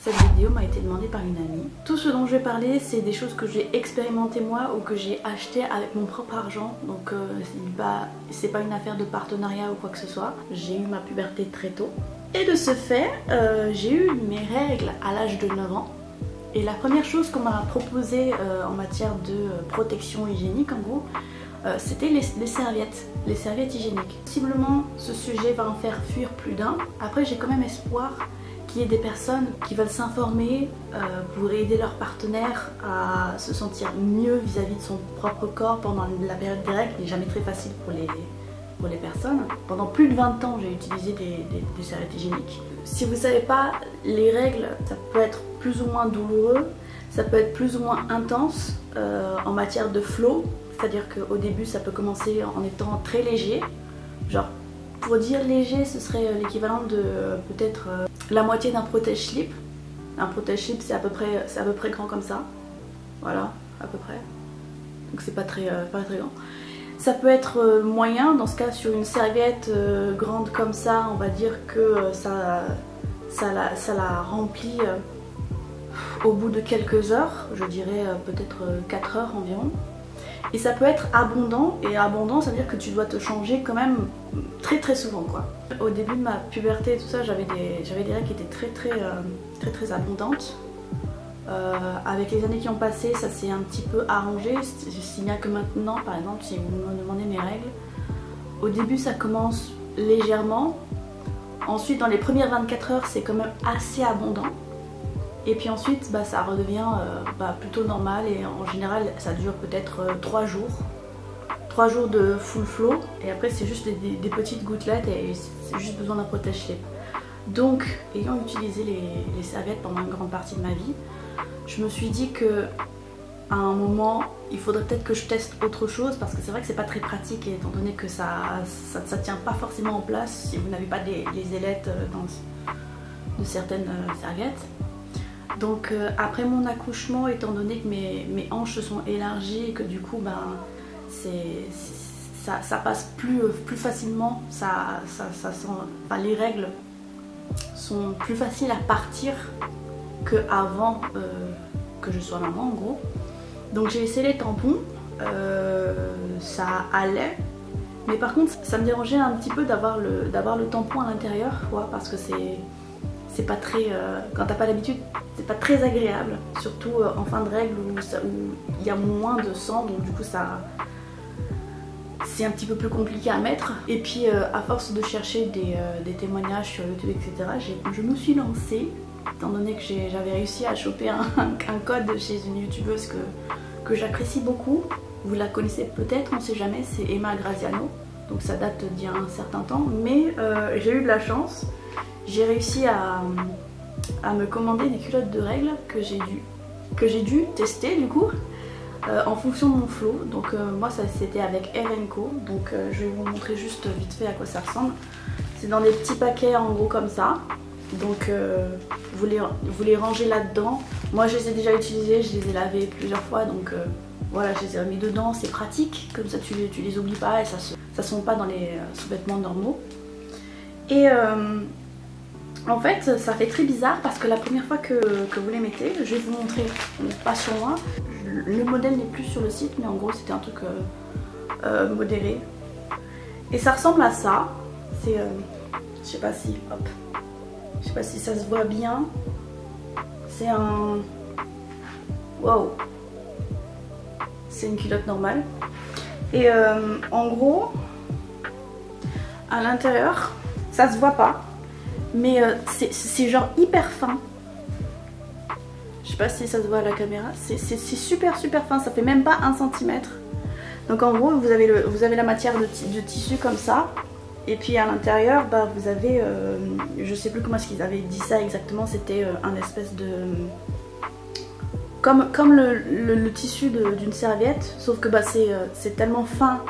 Cette vidéo m'a été demandée par une amie. Tout ce dont je vais parler, c'est des choses que j'ai expérimenté moi ou que j'ai acheté avec mon propre argent. Donc c'est pas une affaire de partenariat ou quoi que ce soit. J'ai eu ma puberté très tôt. Et de ce fait, j'ai eu mes règles à l'âge de 9 ans. Et la première chose qu'on m'a proposée en matière de protection hygiénique en gros, c'était les serviettes hygiéniques. Possiblement ce sujet va en faire fuir plus d'un. Après j'ai quand même espoir qu'il y ait des personnes qui veulent s'informer pour aider leur partenaire à se sentir mieux vis-à-vis de son propre corps pendant la période des règles, qui n'est jamais très facile pour les personnes. Pendant plus de 20 ans j'ai utilisé des serviettes hygiéniques. Si vous ne savez pas, les règles ça peut être plus ou moins douloureux, ça peut être plus ou moins intense en matière de flow, c'est-à-dire qu'au début ça peut commencer en étant très léger, genre pour dire léger ce serait l'équivalent de peut-être la moitié d'un protège-slip. Un protège-slip c'est à peu près grand comme ça, voilà à peu près, donc c'est pas très grand. Ça peut être moyen, dans ce cas sur une serviette grande comme ça, on va dire que ça la remplit au bout de quelques heures, je dirais peut-être 4 heures environ. Et ça peut être abondant, et abondant ça veut dire que tu dois te changer quand même très souvent quoi. Au début de ma puberté et tout ça, j'avais des règles qui étaient très abondantes. Avec les années qui ont passé, ça s'est un petit peu arrangé, s'il n'y a que maintenant, par exemple, si vous me demandez mes règles, au début ça commence légèrement, ensuite dans les premières 24 heures c'est quand même assez abondant, et puis ensuite ça redevient plutôt normal, et en général ça dure peut-être 3 jours. 3 jours de full flow, et après c'est juste des petites gouttelettes et c'est juste besoin d'un protège-slip. Donc, ayant utilisé les serviettes pendant une grande partie de ma vie, je me suis dit que à un moment, il faudrait peut-être que je teste autre chose, parce que c'est vrai que c'est pas très pratique, étant donné que ça tient pas forcément en place si vous n'avez pas les ailettes de certaines serviettes. Donc après mon accouchement, étant donné que mes hanches se sont élargies et que du coup ça passe plus facilement, les règles sont plus faciles à partir qu'avant que je sois maman en gros. Donc j'ai essayé les tampons, ça allait, mais par contre ça me dérangeait un petit peu d'avoir le tampon à l'intérieur, parce que c'est pas très, quand t'as pas l'habitude, c'est pas très agréable, surtout en fin de règle où il y a moins de sang, donc du coup c'est un petit peu plus compliqué à mettre. Et puis à force de chercher des témoignages sur YouTube, etc., je me suis lancée, étant donné que j'avais réussi à choper un code chez une youtubeuse que j'apprécie beaucoup. Vous la connaissez peut-être, on sait jamais, c'est Emma Graziano, donc ça date d'il y a un certain temps, mais j'ai eu de la chance, j'ai réussi à me commander des culottes de règles que j'ai dû tester du coup en fonction de mon flow. Donc moi ça c'était avec R&Co, donc je vais vous montrer juste vite fait à quoi ça ressemble. C'est dans des petits paquets en gros comme ça, donc vous les rangez là-dedans. Moi je les ai déjà utilisés, je les ai lavés plusieurs fois, donc voilà, je les ai remis dedans, c'est pratique, comme ça tu les oublies pas et ça sont pas dans les sous-vêtements normaux. Et en fait ça fait très bizarre parce que la première fois que vous les mettez, je vais vous montrer, pas sur moi, le modèle n'est plus sur le site, mais en gros c'était un truc modéré. Et ça ressemble à ça, c'est, je sais pas si ça se voit bien, c'est un, wow, c'est une culotte normale. Et en gros, à l'intérieur, ça se voit pas, mais c'est genre hyper fin. Je sais pas si ça se voit à la caméra, c'est super fin, ça fait même pas 1 cm. Donc en gros vous avez la matière de tissu comme ça, et puis à l'intérieur vous avez, je sais plus comment est-ce qu'ils avaient dit ça exactement, c'était un espèce de... Comme le tissu d'une serviette, sauf que c'est tellement fin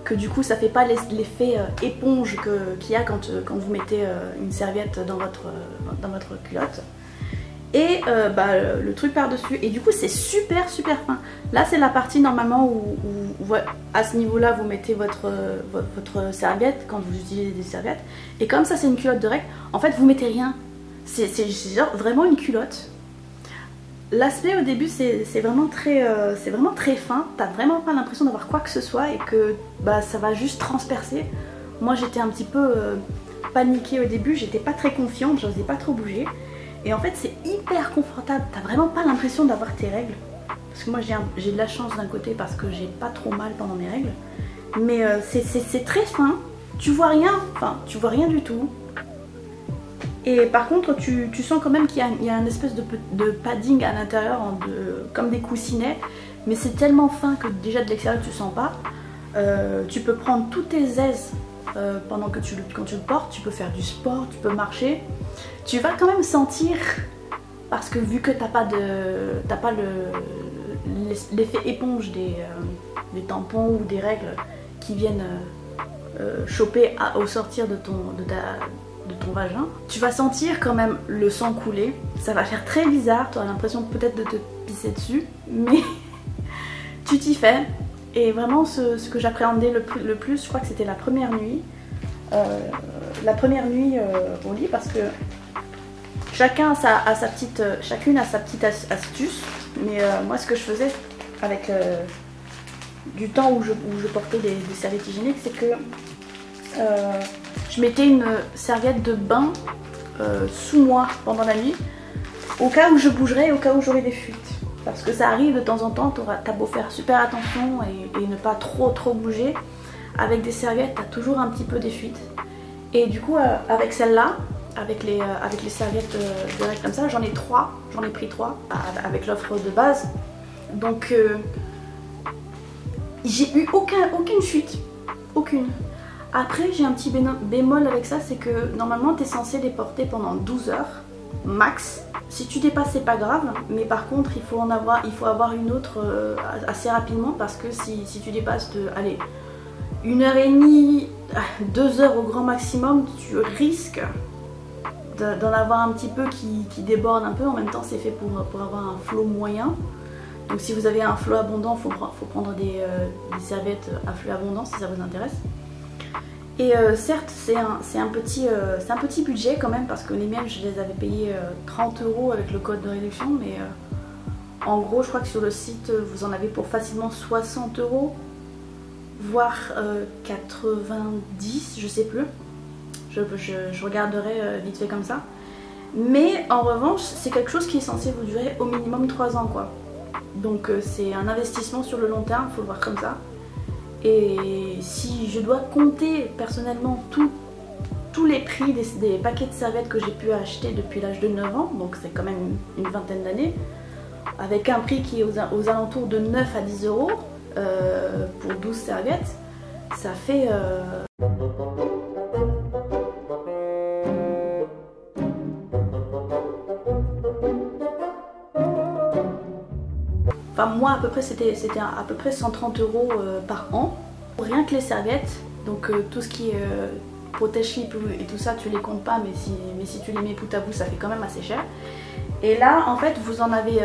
que du coup ça fait pas l'effet éponge qu'il y a quand vous mettez une serviette dans votre culotte. Et le truc par dessus, et du coup c'est super fin. Là c'est la partie normalement où à ce niveau là vous mettez votre serviette quand vous utilisez des serviettes, et comme ça c'est une culotte de règle, en fait vous mettez rien. C'est genre vraiment une culotte. L'aspect au début c'est vraiment très fin, t'as vraiment pas l'impression d'avoir quoi que ce soit et que bah, ça va juste transpercer. Moi j'étais un petit peu paniquée au début, j'étais pas très confiante, j'osais pas trop bouger. Et en fait c'est hyper confortable, t'as vraiment pas l'impression d'avoir tes règles. Parce que moi j'ai de la chance d'un côté parce que j'ai pas trop mal pendant mes règles. Mais c'est très fin, tu vois rien, enfin tu vois rien du tout. Et par contre tu sens quand même qu'il y a une espèce de padding à l'intérieur, comme des coussinets. Mais c'est tellement fin que déjà de l'extérieur tu sens pas. Tu peux prendre toutes tes aises quand tu le portes, tu peux faire du sport, tu peux marcher. Tu vas quand même sentir, parce que vu que t'as pas l'effet éponge des tampons ou des règles qui viennent choper au sortir de ton vagin, tu vas sentir quand même le sang couler. Ça va faire très bizarre, tu auras l'impression peut-être de te pisser dessus, mais tu t'y fais. Et vraiment ce que j'appréhendais le plus, je crois que c'était la première nuit. Au lit, parce que chacune a sa petite astuce. Mais moi ce que je faisais avec du temps où je portais des serviettes hygiéniques, c'est que je mettais une serviette de bain sous moi pendant la nuit, au cas où je bougerais, au cas où j'aurais des fuites. Parce que ça arrive de temps en temps, t'as beau faire super attention et ne pas trop bouger, avec des serviettes t'as toujours un petit peu des fuites. Et du coup avec celle-là, avec les serviettes de règles comme ça, j'en ai pris 3 avec l'offre de base. Donc j'ai eu aucune fuite, aucune. Après j'ai un petit bémol avec ça, c'est que normalement tu es censé les porter pendant 12 heures max. Si tu dépasses c'est pas grave, mais par contre il faut avoir une autre assez rapidement, parce que si tu dépasses de 1h30, 2 heures au grand maximum, tu risques d'en avoir un petit peu qui déborde un peu. En même temps c'est fait pour avoir un flot moyen. Donc si vous avez un flot abondant, il faut prendre des serviettes à flux abondant si ça vous intéresse. Et certes c'est un petit budget quand même, parce que les miennes je les avais payées 30 € avec le code de réduction, mais en gros je crois que sur le site vous en avez pour facilement 60 €, voire 90, je sais plus. Je regarderai vite fait comme ça. Mais en revanche c'est quelque chose qui est censé vous durer au minimum 3 ans quoi. Donc c'est un investissement sur le long terme, il faut le voir comme ça. Et si je dois compter personnellement tous les prix des paquets de serviettes que j'ai pu acheter depuis l'âge de 9 ans, donc c'est quand même une vingtaine d'années, avec un prix qui est aux alentours de 9 à 10 € pour 12 serviettes, ça fait... Enfin moi à peu près c'était à peu près 130 € par an. Rien que les serviettes, donc tout ce qui est protège-slip et tout ça tu les comptes pas, mais si tu les mets bout à bout ça fait quand même assez cher. Et là en fait vous en avez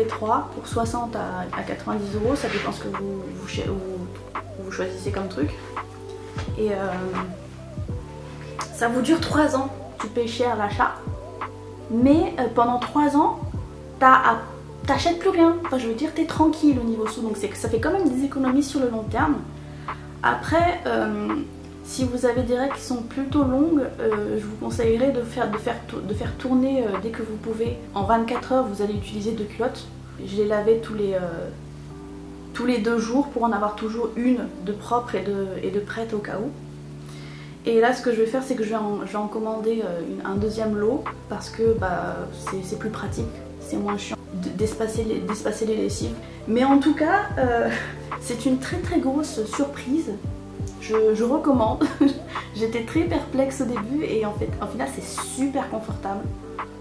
3 pour 60 à 90 €, ça dépend ce que vous choisissez comme truc. Et ça vous dure 3 ans, tu payes cher l'achat, mais pendant 3 ans t'achètes plus rien, enfin je veux dire t'es tranquille au niveau sous, donc ça fait quand même des économies sur le long terme. Après si vous avez des règles qui sont plutôt longues, je vous conseillerais de faire tourner dès que vous pouvez. En 24 heures vous allez utiliser 2 culottes. Je les lavais tous les 2 jours pour en avoir toujours une de propre et de prête au cas où. Et là ce que je vais faire c'est que je vais en commander un deuxième lot, parce que c'est plus pratique, c'est moins chiant d'espacer les lessives. Mais en tout cas c'est une très grosse surprise, je recommande. J'étais très perplexe au début et en final c'est super confortable,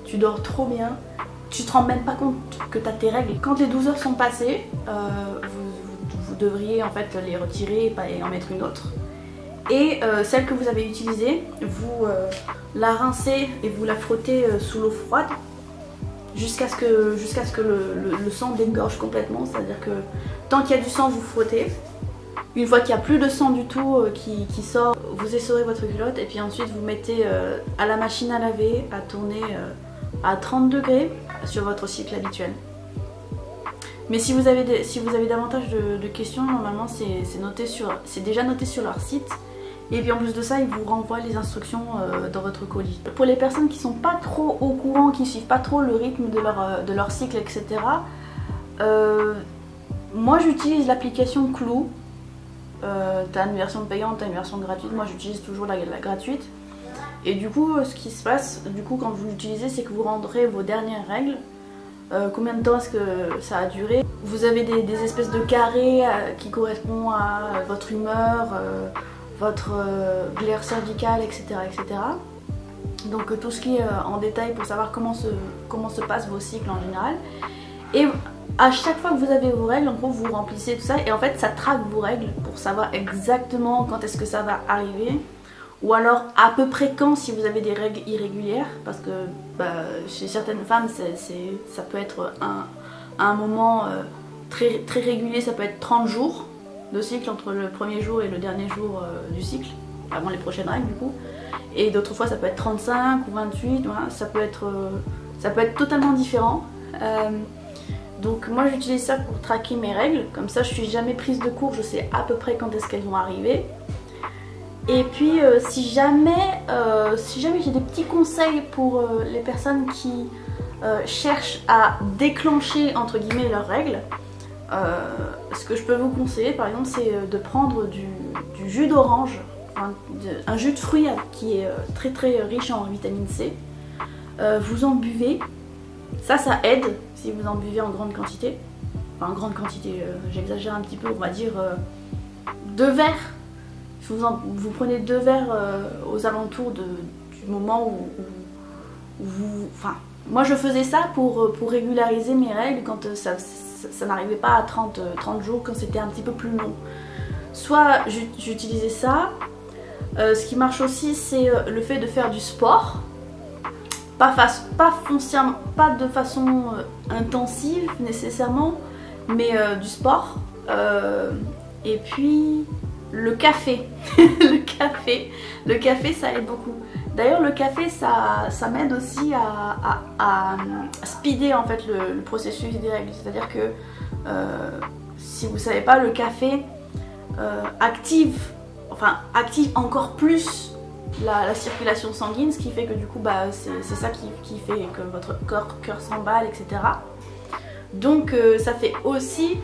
tu dors trop bien, tu te rends même pas compte que tu as tes règles. Quand les 12 heures sont passées, vous devriez en fait les retirer et en mettre une autre. Et celle que vous avez utilisée, vous la rincez et vous la frottez sous l'eau froide jusqu'à ce que le sang dégorge complètement. C'est à dire que tant qu'il y a du sang vous frottez, Une fois qu'il n'y a plus de sang du tout qui sort, vous essorez votre culotte et puis ensuite vous mettez à la machine à laver, à tourner à 30 degrés sur votre cycle habituel. Mais si vous avez davantage de questions, normalement c'est déjà noté sur leur site. Et puis en plus de ça, ils vous renvoient les instructions dans votre colis. Pour les personnes qui sont pas trop au courant, qui suivent pas trop le rythme de leur cycle, etc. Moi j'utilise l'application Clou. T'as une version payante, t'as une version gratuite. Moi j'utilise toujours la gratuite. Et du coup, ce qui se passe, du coup, quand vous l'utilisez, c'est que vous rendrez vos dernières règles. Combien de temps est-ce que ça a duré? Vous avez des espèces de carrés qui correspondent à votre humeur, votre glaire cervicale, etc., etc. Donc tout ce qui est en détail pour savoir comment se passent vos cycles en général. Et à chaque fois que vous avez vos règles, en gros vous remplissez tout ça et en fait ça traque vos règles pour savoir exactement quand est-ce que ça va arriver. Ou alors à peu près quand si vous avez des règles irrégulières, parce que chez certaines femmes ça peut être un moment très régulier, ça peut être 30 jours de cycle entre le premier jour et le dernier jour du cycle, avant les prochaines règles du coup. Et d'autres fois ça peut être 35 ou 28, voilà, ça peut être totalement différent. Donc moi j'utilise ça pour traquer mes règles, comme ça je suis jamais prise de court, je sais à peu près quand est-ce qu'elles vont arriver. Et puis si jamais j'ai des petits conseils pour les personnes qui cherchent à déclencher entre guillemets leurs règles, ce que je peux vous conseiller par exemple c'est de prendre du jus d'orange, un jus de fruits qui est très riche en vitamine C. Vous en buvez, ça aide si vous en buvez en grande quantité. Enfin en grande quantité, j'exagère un petit peu, on va dire 2 verres. Vous prenez 2 verres aux alentours du moment où vous... Enfin, moi je faisais ça pour régulariser mes règles quand ça n'arrivait pas à 30 jours, quand c'était un petit peu plus long. Soit j'utilisais ça. Ce qui marche aussi c'est le fait de faire du sport. Pas de façon intensive nécessairement, mais du sport. Et puis... le café. le café ça aide beaucoup. D'ailleurs le café ça m'aide aussi à speeder en fait le processus des règles. C'est-à-dire que si vous savez pas, le café active encore plus la circulation sanguine, ce qui fait que du coup c'est ça qui fait que votre cœur s'emballe, etc. Donc ça fait aussi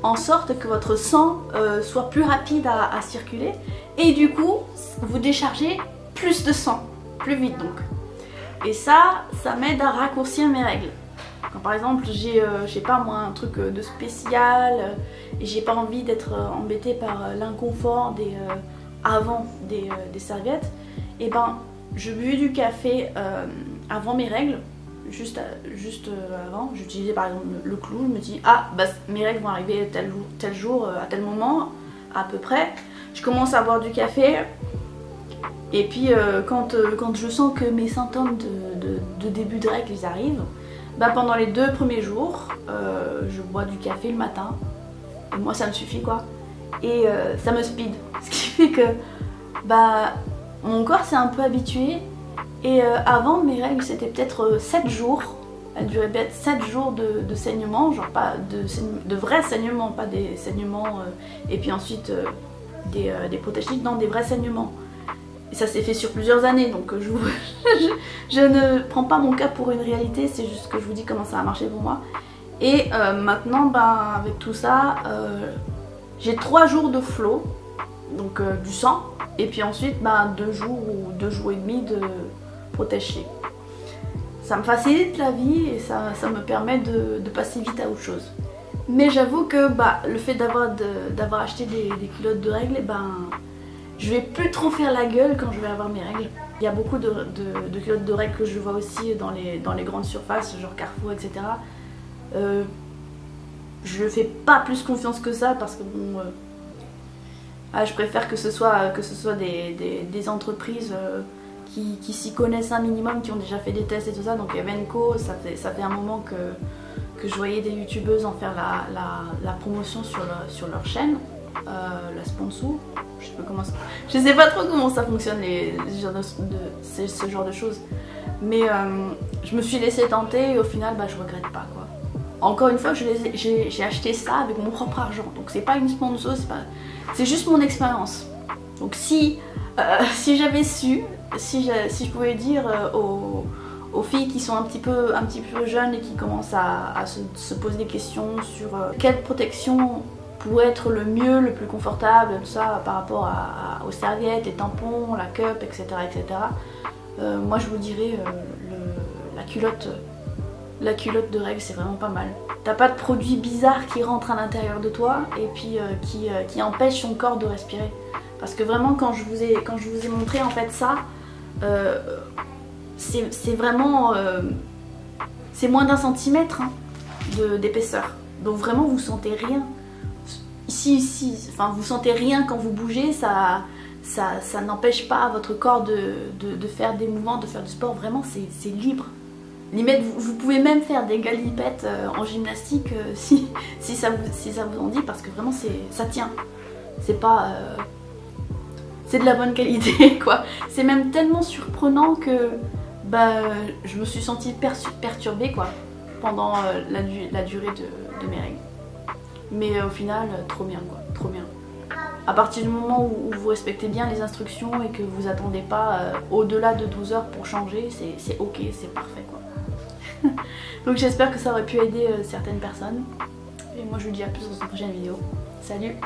en sorte que votre sang soit plus rapide à circuler et du coup vous déchargez plus de sang, plus vite donc. Et ça m'aide à raccourcir mes règles. Quand par exemple j'ai je sais pas moi un truc de spécial et j'ai pas envie d'être embêtée par l'inconfort avant des serviettes, et ben je buvais du café avant mes règles. Juste avant, j'utilisais par exemple le Clou, je me dis mes règles vont arriver tel jour, à tel moment, à peu près. Je commence à boire du café et puis quand je sens que mes symptômes de début de règles ils arrivent, pendant les 2 premiers jours, je bois du café le matin et moi ça me suffit quoi. Et ça me speed, ce qui fait que mon corps s'est un peu habitué. Et avant mes règles c'était peut-être 7 jours, elles duraient peut-être 7 jours de saignement, genre pas de vrais saignements, pas des saignements et puis ensuite des protège-tiques, non, des vrais saignements. Et ça s'est fait sur plusieurs années, donc je ne prends pas mon cas pour une réalité, c'est juste que je vous dis comment ça a marché pour moi. Et maintenant avec tout ça, j'ai 3 jours de flow, donc du sang, et puis ensuite 2 jours ou 2 jours et demi de protège-tiques. Ça me facilite la vie et ça me permet de passer vite à autre chose. Mais j'avoue que le fait d'avoir acheté des culottes de règles, je vais plus trop faire la gueule quand je vais avoir mes règles. Il y a beaucoup de culottes de règles que je vois aussi dans les grandes surfaces, genre Carrefour, etc. Je fais pas plus confiance que ça parce que bon, je préfère que ce soit des entreprises qui s'y connaissent un minimum, qui ont déjà fait des tests et tout ça. Donc Evenco, ça fait un moment que je voyais des youtubeuses en faire la promotion sur leur chaîne. la sponsor, je sais pas trop comment ça fonctionne ce genre de choses, mais je me suis laissée tenter et au final bah, je regrette pas quoi. Encore une fois j'ai acheté ça avec mon propre argent, donc c'est pas une sponsor, c'est juste mon expérience. Donc si j'avais su, si je pouvais dire aux filles qui sont un petit peu jeunes et qui commencent à se poser des questions sur quelle protection pourrait être le mieux, le plus confortable, tout ça par rapport aux serviettes, les tampons, la cup, etc. Moi je vous dirais la culotte de règle, c'est vraiment pas mal. T'as pas de produits bizarres qui rentrent à l'intérieur de toi et puis qui empêchent ton corps de respirer. Parce que vraiment quand je vous ai montré en fait ça, c'est vraiment c'est moins d'1 centimètre hein, d'épaisseur. Donc vraiment vous sentez rien. Enfin vous sentez rien quand vous bougez, ça n'empêche pas votre corps de faire des mouvements, de faire du sport. Vraiment c'est libre. Limite vous pouvez même faire des galipettes en gymnastique si ça vous en dit, parce que vraiment ça tient. C'est pas c'est de la bonne qualité quoi. C'est même tellement surprenant que bah, je me suis sentie perturbée quoi pendant la durée de mes règles. Mais au final trop bien quoi, trop bien. À partir du moment où vous respectez bien les instructions et que vous attendez pas au-delà de 12 heures pour changer, c'est ok, c'est parfait quoi. Donc j'espère que ça aurait pu aider certaines personnes. Et moi je vous dis à plus dans une prochaine vidéo. Salut!